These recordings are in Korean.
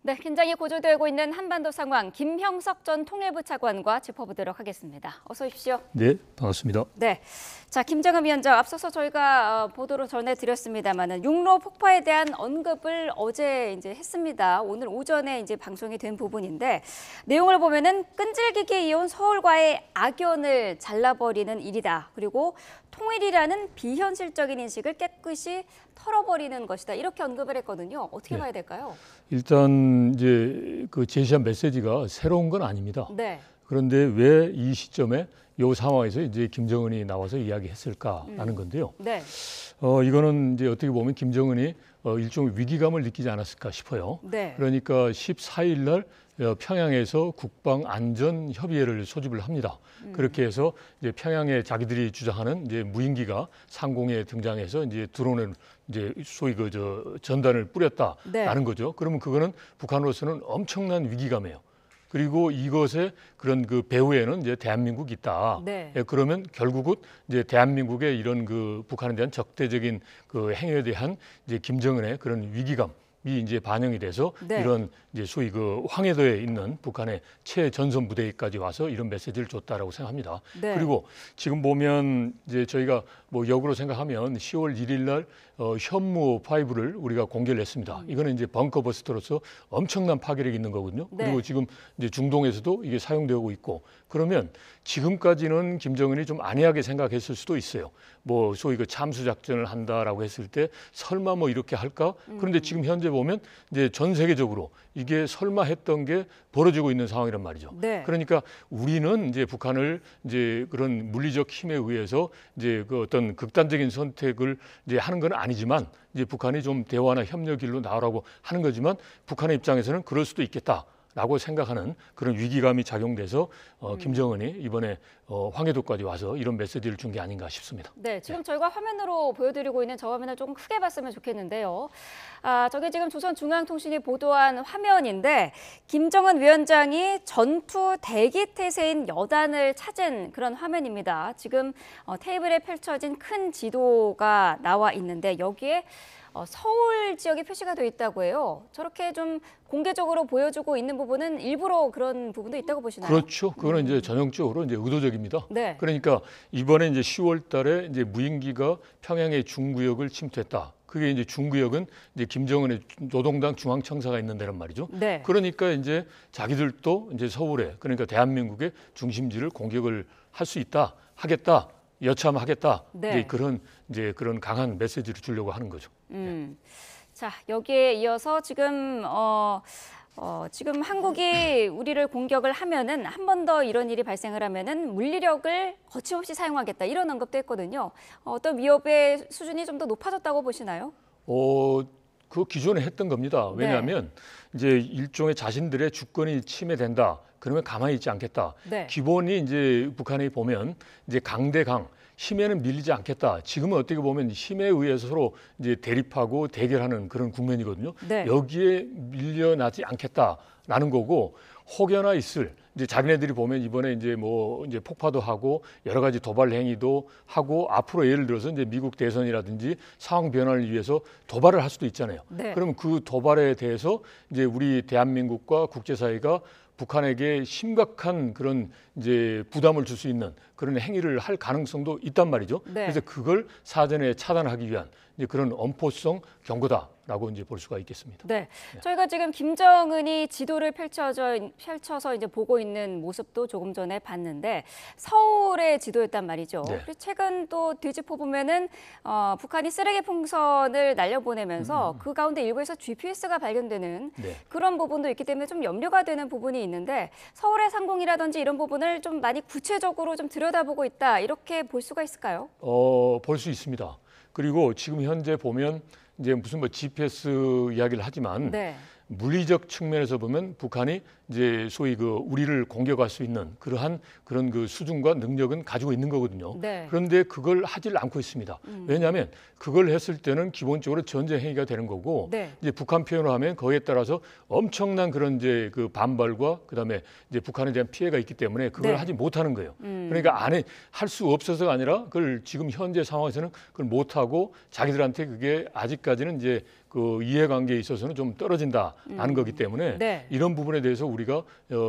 네, 긴장이 고조되고 있는 한반도 상황, 김형석 전 통일부 차관과 짚어보도록 하겠습니다. 어서 오십시오. 네, 반갑습니다. 네, 자 김정은 위원장 앞서서 저희가 보도로 전해드렸습니다만은 육로 폭파에 대한 언급을 어제 이제 했습니다. 오늘 오전에 이제 방송이 된 부분인데 내용을 보면은 끈질기게 이어온 서울과의 악연을 잘라버리는 일이다. 그리고 통일이라는 비현실적인 인식을 깨끗이 털어버리는 것이다. 이렇게 언급을 했거든요. 어떻게 봐야 될까요? 일단 이제 그 제시한 메시지가 새로운 건 아닙니다. 네. 그런데 왜 이 시점에 이 상황에서 이제 김정은이 나와서 이야기했을까라는 건데요. 네. 이거는 이제 어떻게 보면 김정은이 일종의 위기감을 느끼지 않았을까 싶어요. 네. 그러니까 14일 날 평양에서 국방 안전 협의회를 소집을 합니다. 그렇게 해서 이제 평양에 자기들이 주장하는 이제 무인기가 상공에 등장해서 이제 드론을 이제 소위 전단을 뿌렸다라는 거죠. 그러면 그거는 북한으로서는 엄청난 위기감이에요. 그리고 이것에 그런 그 배후에는 이제 대한민국이 있다. 네. 그러면 결국은 이제 대한민국의 이런 그 북한에 대한 적대적인 그 행위에 대한 이제 김정은의 그런 위기감이 이제 반영이 돼서 네. 이런 이제 소위 그 황해도에 있는 북한의 최전선 부대까지 와서 이런 메시지를 줬다라고 생각합니다. 네. 그리고 지금 보면 이제 저희가 뭐 역으로 생각하면 10월 1일 날 현무 5를 우리가 공개를 했습니다. 이거는 이제 벙커 버스터로서 엄청난 파괴력이 있는 거거든요. 네. 그리고 지금 이제 중동에서도 이게 사용되고 있고 그러면 지금까지는 김정은이 좀 안이하게 생각했을 수도 있어요. 뭐 소위 그 참수 작전을 한다라고 했을 때 설마 뭐 이렇게 할까? 그런데 지금 현재 보면 이제 전 세계적으로 이게 설마 했던 게 벌어지고 있는 상황이란 말이죠. 네. 그러니까 우리는 이제 북한을 이제 그런 물리적 힘에 의해서 이제 그 어떤 극단적인 선택을 이제 하는 건 아니지만 이제 북한이 좀 대화나 협력 길로 나오라고 하는 거지만 북한의 입장에서는 그럴 수도 있겠다라고 생각하는 그런 위기감이 작용돼서 김정은이 이번에 황해도까지 와서 이런 메시지를 준 게 아닌가 싶습니다. 네, 지금 저희가 화면으로 보여드리고 있는 저 화면을 조금 크게 봤으면 좋겠는데요. 저게 지금 조선중앙통신이 보도한 화면인데 김정은 위원장이 전투 대기 태세인 여단을 찾은 그런 화면입니다. 지금 테이블에 펼쳐진 큰 지도가 나와 있는데 여기에 서울 지역이 표시가 돼 있다고 해요. 저렇게 좀 공개적으로 보여주고 있는 부분은 일부러 그런 부분도 있다고 보시나요? 그렇죠. 그거는 이제 전형적으로 이제 의도적입니다. 네. 그러니까 이번에 이제 10월 달에 이제 무인기가 평양의 중구역을 침투했다. 그게 이제 중구역은 이제 김정은의 노동당 중앙청사가 있는 데란 말이죠. 네. 그러니까 이제 자기들도 이제 서울에 그러니까 대한민국의 중심지를 공격을 할 수 있다, 하겠다, 여차하겠다. 네. 이제 그런 강한 메시지를 주려고 하는 거죠. 자, 여기에 이어서 지금 지금 한국이 우리를 공격을 하면은 한 번 더 이런 일이 발생을 하면은 물리력을 거침없이 사용하겠다 이런 언급도 했거든요. 어떤 위협의 수준이 좀 더 높아졌다고 보시나요? 그 기존에 했던 겁니다. 왜냐하면 이제 일종의 자신들의 주권이 침해된다. 그러면 가만히 있지 않겠다. 네. 기본이 이제 북한이 보면 이제 강대강 힘에는 밀리지 않겠다. 지금은 어떻게 보면 힘에 의해서 서로 이제 대립하고 대결하는 그런 국면이거든요. 네. 여기에 밀려나지 않겠다라는 거고 혹여나 있을 이제 자기네들이 보면 이번에 이제 뭐 이제 폭파도 하고 여러 가지 도발 행위도 하고 앞으로 예를 들어서 이제 미국 대선이라든지 상황 변화를 위해서 도발을 할 수도 있잖아요. 네. 그러면 그 도발에 대해서 이제 우리 대한민국과 국제사회가 북한에게 심각한 그런 이제 부담을 줄 수 있는 그런 행위를 할 가능성도 있단 말이죠. 네. 그래서 그걸 사전에 차단하기 위한 이제 그런 엄포성 경고다라고 이제 볼 수가 있겠습니다. 네, 저희가 지금 김정은이 지도를 펼쳐서 이제 보고 있는 모습도 조금 전에 봤는데 서울의 지도였단 말이죠. 네. 그리고 최근 또 뒤집어 보면은 북한이 쓰레기 풍선을 날려보내면서 그 가운데 일부에서 GPS가 발견되는 네. 그런 부분도 있기 때문에 좀 염려가 되는 부분이 있는데 서울의 상공이라든지 이런 부분을 좀 많이 구체적으로 좀 들여다보고 있다 이렇게 볼 수가 있을까요? 볼 수 있습니다. 그리고 지금 현재 보면 이제 무슨 뭐 GPS 이야기를 하지만 네. 물리적 측면에서 보면 북한이 이제 소위 그 우리를 공격할 수 있는 그러한 그런 그 수준과 능력은 가지고 있는 거거든요. 네. 그런데 그걸 하질 않고 있습니다. 왜냐하면 그걸 했을 때는 기본적으로 전쟁 행위가 되는 거고 네. 이제 북한 표현을 하면 거기에 따라서 엄청난 그런 이제 그 반발과 그다음에 이제 북한에 대한 피해가 있기 때문에 그걸 네. 하지 못하는 거예요. 그러니까 안에 할 수 없어서가 아니라 그걸 지금 현재 상황에서는 그걸 못 하고 자기들한테 그게 아직까지는 이제 그 이해관계에 있어서는 좀 떨어진다라는 거기 때문에 네. 이런 부분에 대해서 우리가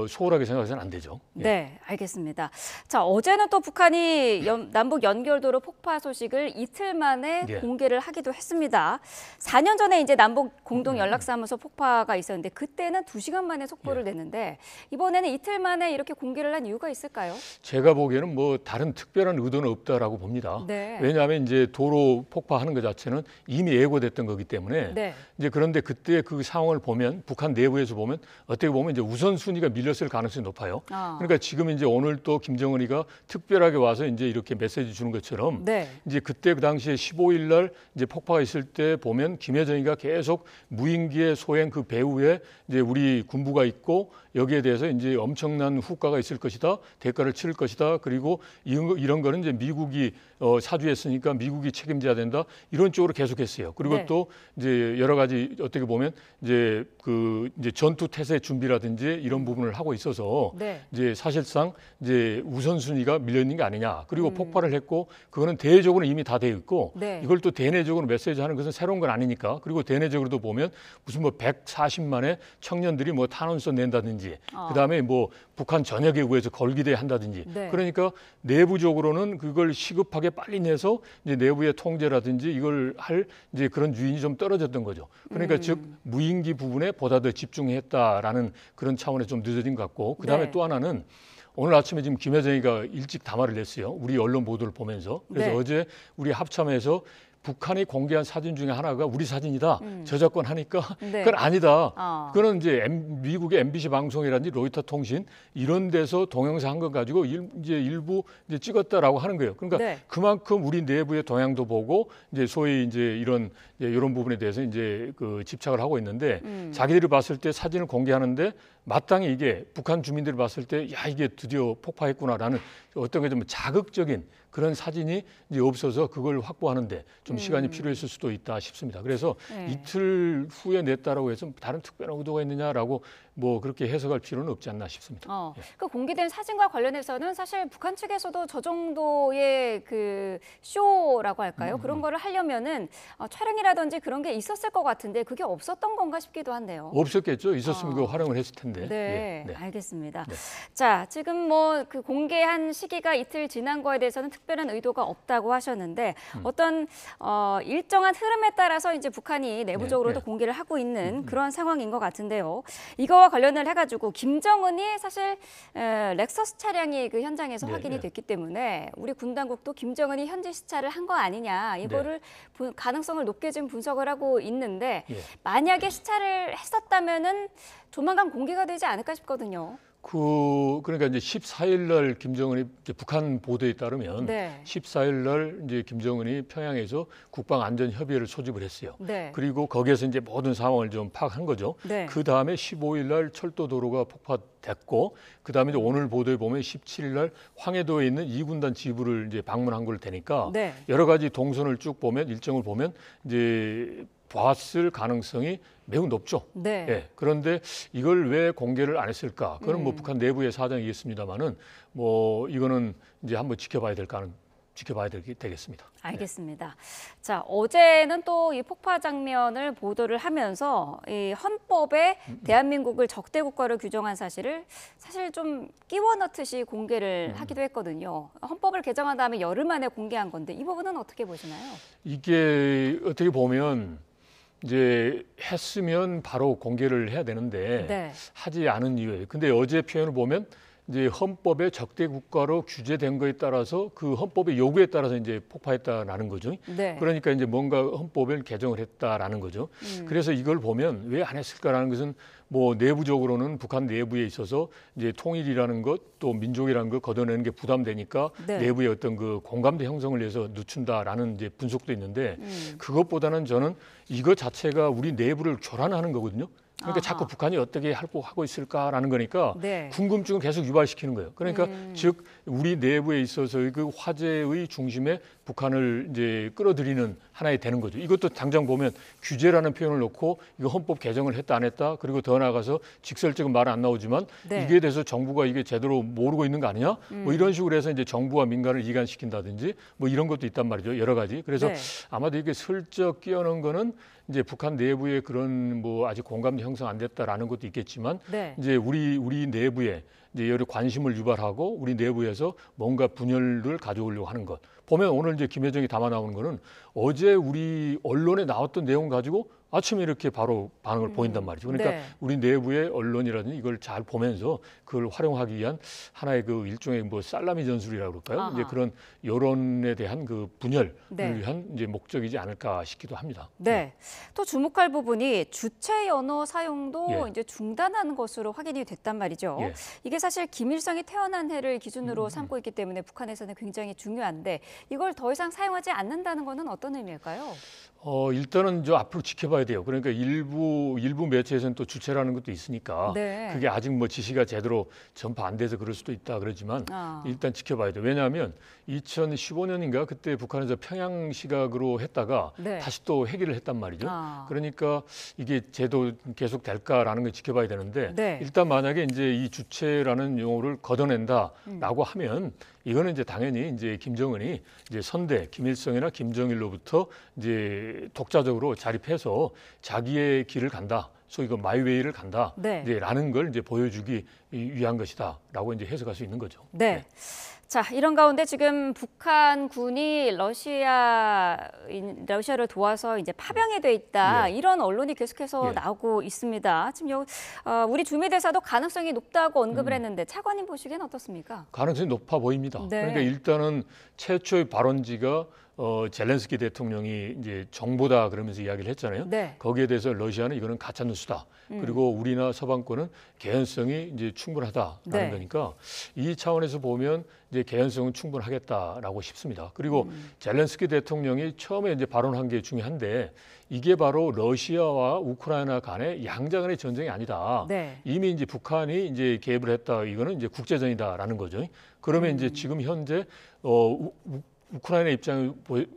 소홀하게 생각해서는 안 되죠. 예. 네, 알겠습니다. 자, 어제는 또 북한이 남북 연결도로 폭파 소식을 이틀 만에 예. 공개를 하기도 했습니다. 4년 전에 이제 남북 공동 연락사무소 폭파가 있었는데 그때는 2시간 만에 속보를 냈는데 이번에는 이틀 만에 이렇게 공개를 한 이유가 있을까요? 제가 보기에는 뭐 다른 특별한 의도는 없다라고 봅니다. 네. 왜냐하면 이제 도로 폭파하는 것 자체는 이미 예고됐던 거기 때문에 네. 이제 그런데 그때 그 상황을 보면 북한 내부에서 보면 어떻게 보면 이제 우선순위가 밀렸을 가능성이 높아요. 그러니까 지금 이제 오늘 또 김정은이가 특별하게 와서 이제 이렇게 메시지 주는 것처럼 네. 이제 그때 그 당시에 15일 날 이제 폭파가 있을 때 보면 김여정이가 계속 무인기의 소행 그 배후에 이제 우리 군부가 있고 여기에 대해서 이제 엄청난 후과가 있을 것이다. 대가를 치를 것이다. 그리고 이런 거는 이제 미국이 사주했으니까 미국이 책임져야 된다. 이런 쪽으로 계속했어요. 그리고 네. 또 이제 여러 가지 어떻게 보면 이제 이제 전투 태세 준비라든지 이런 부분을 하고 있어서 네. 이제 사실상 이제 우선순위가 밀려 있는 게 아니냐. 그리고 폭발을 했고 그거는 대외적으로 이미 다 돼 있고 네. 이걸 또 대내적으로 메시지하는 것은 새로운 건 아니니까. 그리고 대내적으로도 보면 무슨 뭐 140만의 청년들이 뭐 탄원서 낸다든지 그다음에 뭐 북한 전역에 의해서 걸기대 한다든지 네. 그러니까 내부적으로는 그걸 시급하게 빨리 내서 이제 내부의 통제라든지 이걸 할 이제 그런 유인이 좀 떨어졌던 거죠. 그러니까 즉 무인기 부분에 보다 더 집중했다라는 그런 차원에서 좀 늦어진 것 같고 그다음에 네. 또 하나는 오늘 아침에 지금 김여정이가 일찍 담화를 냈어요. 우리 언론 보도를 보면서. 그래서 네. 어제 우리 합참에서 북한이 공개한 사진 중에 하나가 우리 사진이다. 저작권 하니까 네. 그건 아니다. 그거는 그거는 이제 미국의 MBC 방송이라든지 로이터 통신 이런 데서 동영상 한 거 가지고 이제 일부 이제 찍었다라고 하는 거예요. 그러니까 네. 그만큼 우리 내부의 동향도 보고 이제 소위 이제 이런 부분에 대해서 이제 그 집착을 하고 있는데 자기들이 봤을 때 사진을 공개하는데 마땅히 이게 북한 주민들이 봤을 때 야 이게 드디어 폭파했구나라는 어떤 게 좀 자극적인 그런 사진이 이제 없어서 그걸 확보하는데 좀 시간이 필요했을 수도 있다 싶습니다. 그래서 네. 이틀 후에 냈다라고 해서 다른 특별한 의도가 있느냐라고 뭐 그렇게 해석할 필요는 없지 않나 싶습니다. 그 공개된 사진과 관련해서는 사실 북한 측에서도 저 정도의 그 쇼라고 할까요? 그런 거를 하려면은 촬영이라든지 그런 게 있었을 것 같은데 그게 없었던 건가 싶기도 한데요. 없었겠죠. 있었으면 그거 활용을 했을 텐데. 네, 예, 네. 알겠습니다. 네. 자, 지금 뭐 그 공개한 시기가 이틀 지난 거에 대해서는 특별한 의도가 없다고 하셨는데 어떤 일정한 흐름에 따라서 이제 북한이 내부적으로도 네. 공개를 하고 있는 그런 상황인 것 같은데요. 이거와 관련을 해가지고 김정은이 사실 렉서스 차량이 그 현장에서 네, 확인이 네. 됐기 때문에 우리 군 당국도 김정은이 현지 시찰을 한 거 아니냐 이거를 가능성을 높게 지금 분석을 하고 있는데 예. 만약에 시찰을 했었다면은 조만간 공개가 되지 않을까 싶거든요. 그러니까 이제 14일 날 김정은이 이제 북한 보도에 따르면 네. 14일 날 이제 김정은이 평양에서 국방 안전 협의회를 소집을 했어요. 네. 그리고 거기에서 이제 모든 상황을 좀 파악한 거죠. 네. 그 다음에 15일 날 철도 도로가 폭파됐고, 그 다음에 이제 오늘 보도에 보면 17일 날 황해도에 있는 2군단 지부를 이제 방문한 걸 테니까 네. 여러 가지 동선을 쭉 보면 일정을 보면 이제 봤을 가능성이 매우 높죠. 네. 예. 그런데 이걸 왜 공개를 안 했을까? 그건 뭐 북한 내부의 사정이겠습니다만은 뭐 이거는 이제 한번 지켜봐야 되겠습니다. 알겠습니다. 자, 어제는 또 이 폭파 장면을 보도를 하면서 이 헌법에 대한민국을 적대 국가로 규정한 사실을 사실 좀 끼워 넣듯이 공개를 하기도 했거든요. 헌법을 개정한 다음에 열흘 만에 공개한 건데 이 부분은 어떻게 보시나요? 이게 어떻게 보면 이제 했으면 바로 공개를 해야 되는데 네. 하지 않은 이유예요. 근데 어제 표현을 보면 이제 헌법의 적대 국가로 규제된 거에 따라서 그 헌법의 요구에 따라서 이제 폭파했다라는 거죠. 네. 그러니까 이제 뭔가 헌법을 개정을 했다라는 거죠. 그래서 이걸 보면 왜 안 했을까라는 것은 뭐 내부적으로는 북한 내부에 있어서 이제 통일이라는 것 또 민족이라는 것 걷어내는 게 부담되니까 네. 내부의 어떤 그 공감대 형성을 위해서 늦춘다라는 이제 분석도 있는데 그것보다는 저는 이것 자체가 우리 내부를 교란하는 거거든요. 그러니까 자꾸 북한이 어떻게 하고 있을까라는 거니까 네. 궁금증을 계속 유발시키는 거예요. 그러니까 즉 우리 내부에 있어서의 그 화제의 중심에 북한을 이제 끌어들이는 하나의 되는 거죠. 이것도 당장 보면 규제라는 표현을 놓고 이거 헌법 개정을 했다 안 했다 그리고 더 나아가서 직설적인 말은 안 나오지만 네. 이게 대해서 정부가 이게 제대로 모르고 있는 거 아니냐? 뭐 이런 식으로 해서 이제 정부와 민간을 이간시킨다든지 뭐 이런 것도 있단 말이죠. 여러 가지. 그래서 네. 아마도 이게 슬쩍 끼워넣은 거는 이제 북한 내부에 그런 뭐 아직 공감도 형성 안 됐다라는 것도 있겠지만 네. 이제 우리 내부에 이제 여러 관심을 유발하고 우리 내부에서 뭔가 분열을 가져오려고 하는 것. 보면 오늘 이제 김여정이 담아 나오는 거는 어제 우리 언론에 나왔던 내용 가지고 아침에 이렇게 바로 반응을 보인단 말이죠. 그러니까 네. 우리 내부의 언론이라든지 이걸 잘 보면서 그걸 활용하기 위한 하나의 그 일종의 뭐 살라미 전술이라고 그럴까요? 아하. 이제 그런 여론에 대한 그 분열을 네. 위한 이제 목적이지 않을까 싶기도 합니다. 네. 또 주목할 부분이 주체 언어 사용도 예. 이제 중단하는 것으로 확인이 됐단 말이죠. 예. 이게 사실 김일성이 태어난 해를 기준으로 삼고 있기 때문에 북한에서는 굉장히 중요한데 이걸 더 이상 사용하지 않는다는 것은 어떤 의미일까요? 일단은 저 앞으로 지켜봐야 돼요. 그러니까 일부 매체에서는 또 주체라는 것도 있으니까 네. 그게 아직 뭐 지시가 제대로 전파 안 돼서 그럴 수도 있다 그러지만 일단 지켜봐야 돼요. 왜냐하면 2015년인가 그때 북한에서 평양 시각으로 했다가 네. 다시 또 회귀를 했단 말이죠. 그러니까 이게 제도 계속 될까라는 걸 지켜봐야 되는데 네. 일단 만약에 이제 이 주체라는 용어를 걷어낸다라고 하면 이거는 이제 당연히 이제 김정은이 이제 선대 김일성이나 김정일로부터 이제 독자적으로 자립해서 자기의 길을 간다. 소위 그 마이웨이를 간다. 네. 이제라는 걸 이제 보여주기 위한 것이다라고 이제 해석할 수 있는 거죠. 네. 자, 이런 가운데 지금 북한군이 러시아를 도와서 이제 파병이 돼 있다. 예. 이런 언론이 계속해서 예. 나오고 있습니다. 지금 우리 주미대사도 가능성이 높다고 언급을 했는데 차관님 보시기엔 어떻습니까? 가능성이 높아 보입니다. 네. 그러니까 일단은 최초의 발원지가 젤렌스키 대통령이 이제 정보다 그러면서 이야기를 했잖아요. 네. 거기에 대해서 러시아는 이거는 가짜 뉴스다. 그리고 우리나 서방권은 개연성이 이제 충분하다라는 네. 거니까 이 차원에서 보면 이제 개연성은 충분하겠다라고 싶습니다. 그리고 젤렌스키 대통령이 처음에 이제 발언한 게 중요한데 이게 바로 러시아와 우크라이나 간의 양자 간의 전쟁이 아니다. 네. 이미 이제 북한이 이제 개입을 했다. 이거는 이제 국제전이다라는 거죠. 그러면 이제 지금 현재 우크라이나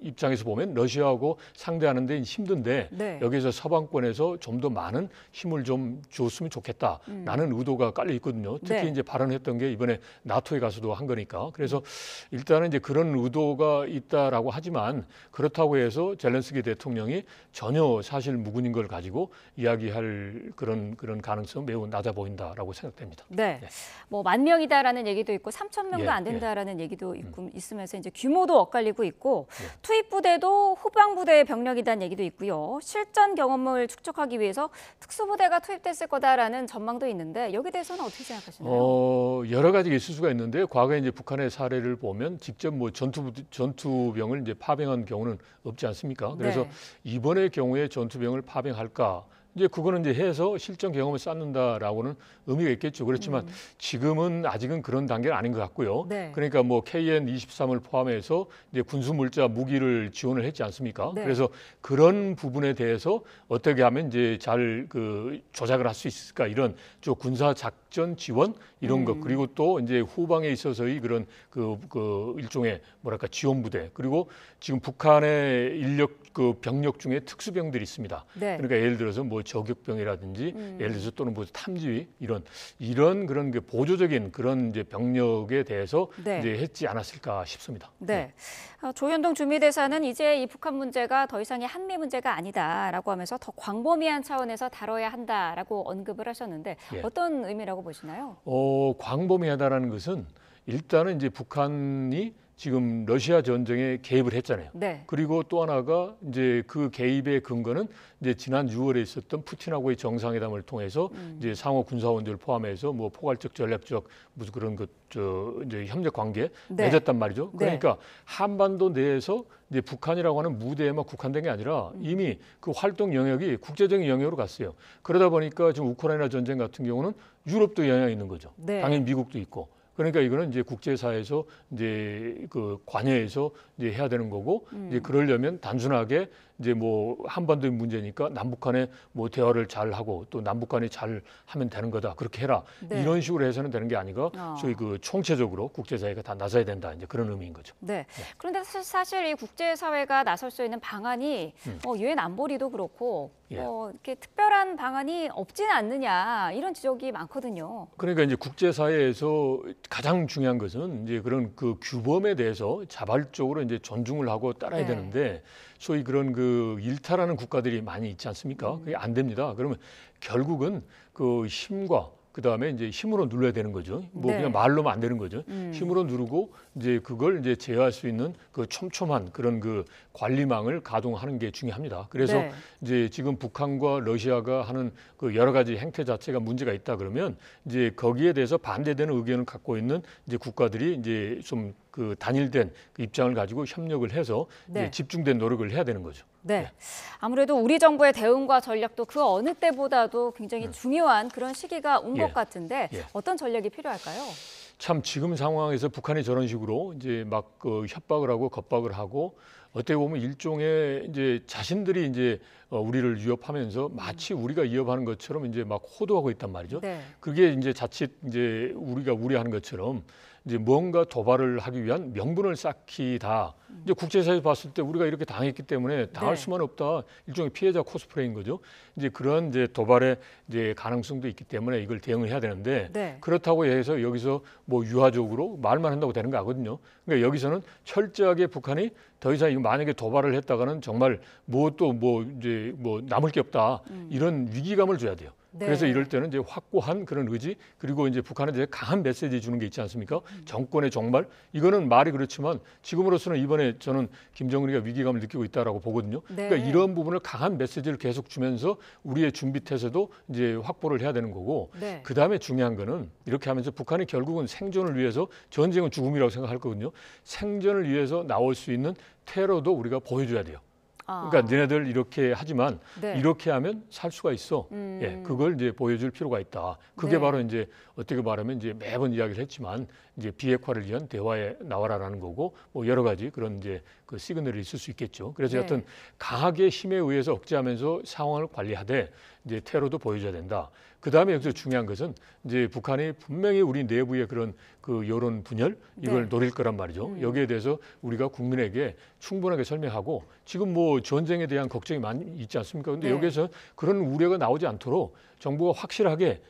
입장에서 보면 러시아하고 상대하는 데 힘든데 네. 여기서 서방권에서 좀 더 많은 힘을 좀 줬으면 좋겠다라는 의도가 깔려 있거든요. 특히 네. 이제 발언했던 게 이번에 나토에 가서도 한 거니까. 그래서 일단은 이제 그런 의도가 있다라고 하지만 그렇다고 해서 젤렌스키 대통령이 전혀 사실 무근인 걸 가지고 이야기할 그런 가능성 매우 낮아 보인다라고 생각됩니다. 네. 뭐 10,000명이다라는 얘기도 있고 3,000명도 예, 안 된다라는 얘기도 있으면서 이제 규모도 엇갈리고 있고 예. 투입 부대도 후방 부대의 병력이라는 얘기도 있고요. 실전 경험을 축적하기 위해서 특수부대가 투입됐을 거다라는 전망도 있는데 여기 대해서는 어떻게 생각하시나요? 여러 가지 있을 수가 있는데 과거에 이제 북한의 사례를 보면 직접 뭐 전투병을 이제 파병한 경우는 없지 않습니까? 그래서 네. 이번의 경우에 전투병을 파병할까? 이제 그거는 이제 해서 실전 경험을 쌓는다라고는 의미가 있겠죠. 그렇지만 지금은 아직은 그런 단계는 아닌 것 같고요. 네. 그러니까 뭐 KN-23을 포함해서 이제 군수 물자 무기를 지원을 했지 않습니까? 네. 그래서 그런 부분에 대해서 어떻게 하면 이제 잘 그 조작을 할 수 있을까 이런 저 군사 작전 지원 이런 것 그리고 또 이제 후방에 있어서의 그런 그 일종의 뭐랄까 지원 부대 그리고 지금 북한의 그 병력 중에 특수병들이 있습니다. 네. 그러니까 예를 들어서 뭐 저격병이라든지 예를 들어서 또는 뭐 탐지위 이런 그런 그 보조적인 그런 이제 병력에 대해서 네. 이제 했지 않았을까 싶습니다. 네. 조현동 주미대사는 이제 이 북한 문제가 더 이상의 한미 문제가 아니다라고 하면서 더 광범위한 차원에서 다뤄야 한다라고 언급을 하셨는데 예. 어떤 의미라고 보시나요? 광범위하다라는 것은 일단은 이제 북한이 지금 러시아 전쟁에 개입을 했잖아요. 네. 그리고 또 하나가 이제 그 개입의 근거는 이제 지난 6월에 있었던 푸틴하고의 정상회담을 통해서 이제 상호 군사원들을 포함해서 뭐 포괄적 전략적 무슨 그런 이제 협력 관계 네. 맺었단 말이죠. 네. 그러니까 한반도 내에서 이제 북한이라고 하는 무대에만 국한된 게 아니라 이미 그 활동 영역이 국제적인 영역으로 갔어요. 그러다 보니까 지금 우크라이나 전쟁 같은 경우는 유럽도 영향이 있는 거죠. 네. 당연히 미국도 있고. 그러니까 이거는 이제 국제사회에서 이제 그 관여해서 이제 해야 되는 거고 이제 그러려면 단순하게 이제 뭐 한반도의 문제니까 남북한에 뭐 대화를 잘 하고 또 남북한이 잘 하면 되는 거다 그렇게 해라 네. 이런 식으로 해서는 되는 게 아니고 저희 그 총체적으로 국제사회가 다 나서야 된다 이제 그런 의미인 거죠. 네. 그런데 사실 이 국제사회가 나설 수 있는 방안이 유엔 안보리도 그렇고 예. 이렇게 특별한 방안이 없지는 않느냐 이런 지적이 많거든요. 그러니까 이제 국제사회에서 가장 중요한 것은 이제 그런 그 규범에 대해서 자발적으로 이제 존중을 하고 따라야 네. 되는데 소위 그런 그 일탈하는 국가들이 많이 있지 않습니까? 그게 안 됩니다. 그러면 결국은 그 힘과 그다음에 이제 힘으로 눌러야 되는 거죠. 뭐 네. 그냥 말로만 안 되는 거죠. 힘으로 누르고 이제 그걸 이제 제어할 수 있는 그 촘촘한 그런 그 관리망을 가동하는 게 중요합니다. 그래서 네. 이제 지금 북한과 러시아가 하는 그 여러 가지 행태 자체가 문제가 있다 그러면 이제 거기에 대해서 반대되는 의견을 갖고 있는 이제 국가들이 이제 좀 그 단일된 그 입장을 가지고 협력을 해서 네. 이제 집중된 노력을 해야 되는 거죠. 네. 아무래도 우리 정부의 대응과 전략도 그 어느 때보다도 굉장히 중요한 그런 시기가 온 것 예. 같은데 예. 어떤 전략이 필요할까요? 참 지금 상황에서 북한이 저런 식으로 이제 막 그 협박을 하고 겁박을 하고 어떻게 보면 일종의 이제 자신들이 이제 우리를 위협하면서 마치 우리가 위협하는 것처럼 이제 막 호도하고 있단 말이죠. 네. 그게 이제 자칫 이제 우리가 우려하는 것처럼 이제 뭔가 도발을 하기 위한 명분을 쌓기다. 이제 국제사회에서 봤을 때 우리가 이렇게 당했기 때문에 당할 네. 수만 없다. 일종의 피해자 코스프레인 거죠. 이제 그런 이제 도발의 이제 가능성도 있기 때문에 이걸 대응을 해야 되는데 네. 그렇다고 해서 여기서 뭐 유화적으로 말만 한다고 되는 거 아거든요. 그러니까 여기서는 철저하게 북한이 더 이상 이거 만약에 도발을 했다가는 정말 뭐 또 뭐 이제 뭐 남을 게 없다. 이런 위기감을 줘야 돼요. 네. 그래서 이럴 때는 이제 확고한 그런 의지 그리고 이제 북한에 대해 강한 메시지 주는 게 있지 않습니까? 정권의 종말 이거는 말이 그렇지만 지금으로서는 이번에 저는 김정은이가 위기감을 느끼고 있다라고 보거든요. 네. 그러니까 이런 부분을 강한 메시지를 계속 주면서 우리의 준비 태세도 이제 확보를 해야 되는 거고 네. 그 다음에 중요한 거는 이렇게 하면서 북한이 결국은 생존을 위해서 전쟁은 죽음이라고 생각할 거거든요. 생존을 위해서 나올 수 있는 테러도 우리가 보여줘야 돼요. 그러니까 너네들 이렇게 하지만 네. 이렇게 하면 살 수가 있어. 예, 그걸 이제 보여줄 필요가 있다. 그게 네. 바로 이제 어떻게 말하면 이제 매번 이야기를 했지만 이제 비핵화를 위한 대화에 나와라라는 거고 뭐 여러 가지 그런 이제 그 시그널이 있을 수 있겠죠. 그래서 네. 여하튼 강하게 힘에 의해서 억제하면서 상황을 관리하되 이제 테러도 보여줘야 된다. 그 다음에 여기서 중요한 것은 이제 북한이 분명히 우리 내부의 그런 그 여론 분열 이걸 네. 노릴 거란 말이죠. 여기에 대해서 우리가 국민에게 충분하게 설명하고 지금 뭐 전쟁에 대한 걱정이 많이 있지 않습니까? 근데 네. 여기에서 그런 우려가 나오지 않도록 정부가 확실하게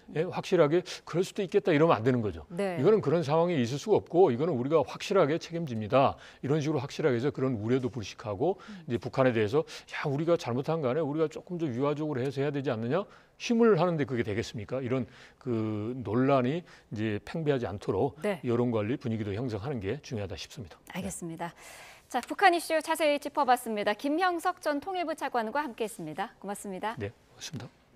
그럴 수도 있겠다 이러면 안 되는 거죠. 네. 이거는 그런 상황이 있을 수가 없고 이거는 우리가 확실하게 책임집니다. 이런 식으로 확실하게 해서 그런 우려도 불식하고 이제 북한에 대해서 야 우리가 잘못한 거 아니야? 우리가 조금 더 유화적으로 해서 해야 되지 않느냐? 힘을 하는데 그게 되겠습니까? 이런 그 논란이 이제 팽배하지 않도록 네. 여론 관리 분위기도 형성하는 게 중요하다 싶습니다. 알겠습니다. 자, 북한 이슈 자세히 짚어봤습니다. 김형석 전 통일부 차관과 함께했습니다. 고맙습니다. 네, 고맙습니다.